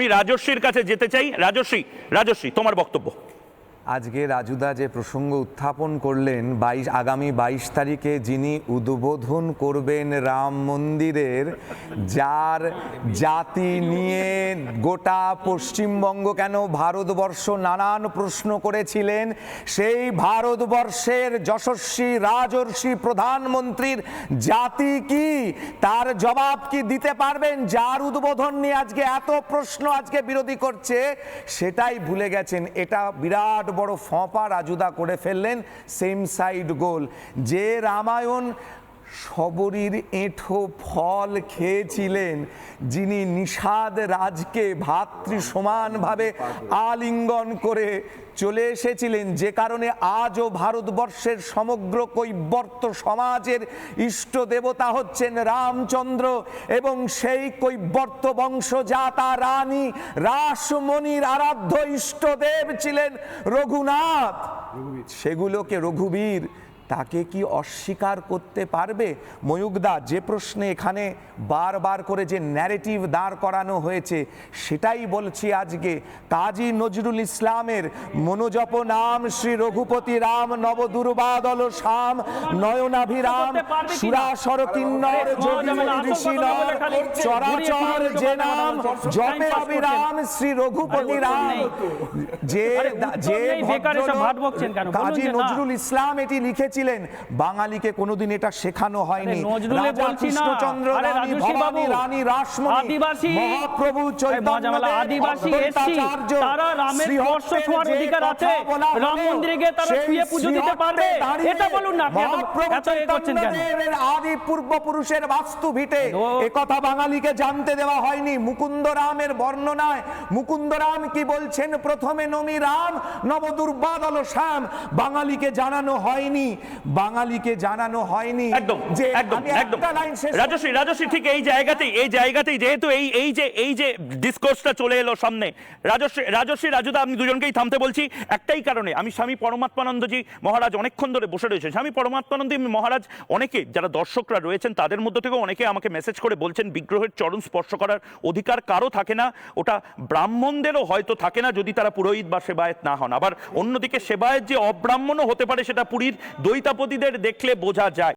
আমি রাজস্বীর কাছে যেতে চাই। রাজস্বী তোমার বক্তব্য। আজকে রাজুদা যে প্রসঙ্গ উত্থাপন করলেন, আগামী 22 তারিখে যিনি উদ্বোধন করবেন রাম মন্দিরের, যার জাতি নিয়ে গোটা পশ্চিমবঙ্গ কেন ভারতবর্ষ নানান প্রশ্ন করেছিলেন, সেই ভারতবর্ষের যশস্বী রাজর্ষি প্রধানমন্ত্রীর জাতি কি, তার জবাব কি দিতে পারবেন? যার উদ্বোধন নিয়ে আজকে এত প্রশ্ন আজকে বিরোধী করছে, সেটাই ভুলে গেছেন। এটা বিরাট বড় ফঁপা রাজুদা করে ফেললেন, সেম সাইড গোল। যে রামায়ণ শবরীর এঁঠো ফল খেয়েছিলেন, যিনি নিষাদ রাজকে ভাতৃ সমানভাবে আলিঙ্গন করে চলে এসেছিলেন, যে কারণে আজও ভারতবর্ষের সমগ্র কৈবর্ত সমাজের ইষ্ট দেবতা হচ্ছেন রামচন্দ্র, এবং সেই কৈবর্ত বংশজাতা রানী রাসমণির আরাধ্য ইষ্টদেব ছিলেন রঘুনাথ। সেগুলোকে রঘুবীর, তাকে কি অস্বীকার করতে পারবে? ময়ূকদা, যে প্রশ্নে এখানে বারবার করে যে ন্যারেটিভ দাঁড় করানো হয়েছে, সেটাই বলছি আজকে। কাজী নজরুল ইসলামের মনোজপ নাম শ্রী রঘুপতি রাম, নবদুর্বাদল শাম, নয়নাভিরাম, সুরাসর কিন্নর ঋষিনর, চরাচর যে নাম জপে অবিরাম শ্রী রঘুপতি রাম। যে কাজী নজরুল ইসলাম এটি লিখেছে, বাঙালিকে কোনোদিন এটা শেখানো হয়নি। রাজা কৃষ্ণচন্দ্র, রানী ভবানী, রানী রাসমণি, মহাপ্রভু চৈতন্যদেব, আদিবাসী এসছি, তারা রামের স্পর্শ ছোঁয়ার অধিকার আছে, রাম মন্দিরে গিয়ে তারা ছুঁয়ে পুজো দিতে পারবে, এটা বলুন না। মহাপ্রভু চৈতন্যদেবের আদি পূর্বপুরুষের বাস্তু ভিটে, একথা বাঙালিকে জানতে দেওয়া হয়নি। মুকুন্দ রামের বর্ণনায় মুকুন্দ রাম কি বলছেন, প্রথমে নমি রাম নবদুর্বাদল শ্যাম, বাঙালিকে জানানো হয়নি, বাঙালিকে জানানো হয়নি। একদম রাজস্বী ঠিক এই জায়গাতেই যেহেতু এই যে ডিসকোর্সটা চলে এলো সামনে, রাজুদা, আমি দুজনকেই থামতে বলছি একটাই কারণে। আমি স্বামী পরমাত্মানন্দজি মহারাজ অনেকক্ষণ ধরে বসে রয়েছেন। স্বামী পরমাত্মানন্দ মহারাজ, অনেকে যারা দর্শকরা রয়েছেন তাদের মধ্যে থেকে অনেকে আমাকে মেসেজ করে বলছেন, বিগ্রহের চরণ স্পর্শ করার অধিকার কারো থাকে না, ওটা ব্রাহ্মণদেরও হয়তো থাকে না যদি তারা পুরোহিত বা সেবায়েত না হন। আবার অন্যদিকে সেবায়েত যে অব্রাহ্মণও হতে পারে, সেটা পুরীর দৈতাপতিদের দেখলে বোঝা যায়।